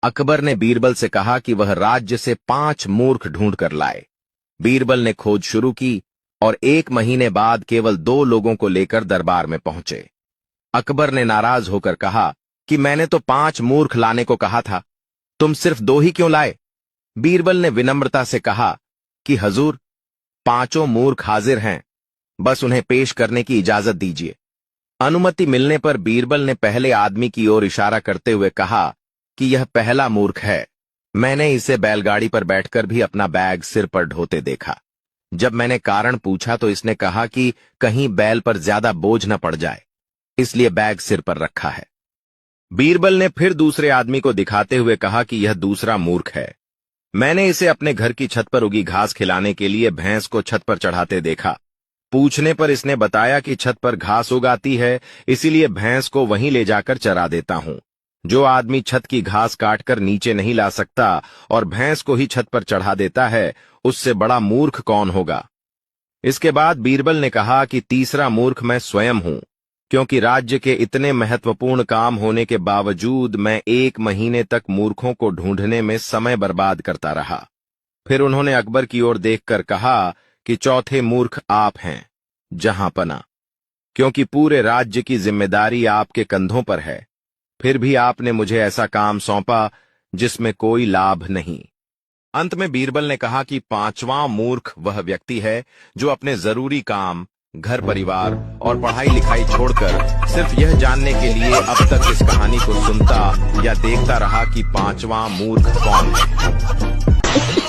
अकबर ने बीरबल से कहा कि वह राज्य से 5 मूर्ख ढूंढ कर लाए। बीरबल ने खोज शुरू की और 1 महीने बाद केवल 2 लोगों को लेकर दरबार में पहुंचे। अकबर ने नाराज होकर कहा कि मैंने तो 5 मूर्ख लाने को कहा था, तुम सिर्फ 2 ही क्यों लाए? बीरबल ने विनम्रता से कहा कि हजूर, 5 मूर्ख हाजिर हैं, बस उन्हें पेश करने की इजाजत दीजिए। अनुमति मिलने पर बीरबल ने पहले आदमी की ओर इशारा करते हुए कहा कि यह पहला मूर्ख है। मैंने इसे बैलगाड़ी पर बैठकर भी अपना बैग सिर पर ढोते देखा। जब मैंने कारण पूछा तो इसने कहा कि कहीं बैल पर ज्यादा बोझ न पड़ जाए, इसलिए बैग सिर पर रखा है। बीरबल ने फिर दूसरे आदमी को दिखाते हुए कहा कि यह दूसरा मूर्ख है। मैंने इसे अपने घर की छत पर उगी घास खिलाने के लिए भैंस को छत पर चढ़ाते देखा। पूछने पर इसने बताया कि छत पर घास उगाती है, इसीलिए भैंस को वहीं ले जाकर चरा देता हूं। जो आदमी छत की घास काटकर नीचे नहीं ला सकता और भैंस को ही छत पर चढ़ा देता है, उससे बड़ा मूर्ख कौन होगा? इसके बाद बीरबल ने कहा कि तीसरा मूर्ख मैं स्वयं हूं, क्योंकि राज्य के इतने महत्वपूर्ण काम होने के बावजूद मैं 1 महीने तक मूर्खों को ढूंढने में समय बर्बाद करता रहा। फिर उन्होंने अकबर की ओर देखकर कहा कि चौथे मूर्ख आप हैं, जहांपना, क्योंकि पूरे राज्य की जिम्मेदारी आपके कंधों पर है, फिर भी आपने मुझे ऐसा काम सौंपा जिसमें कोई लाभ नहीं। अंत में बीरबल ने कहा कि 5वां मूर्ख वह व्यक्ति है जो अपने जरूरी काम, घर परिवार और पढ़ाई लिखाई छोड़कर सिर्फ यह जानने के लिए अब तक इस कहानी को सुनता या देखता रहा कि 5वां मूर्ख कौन है।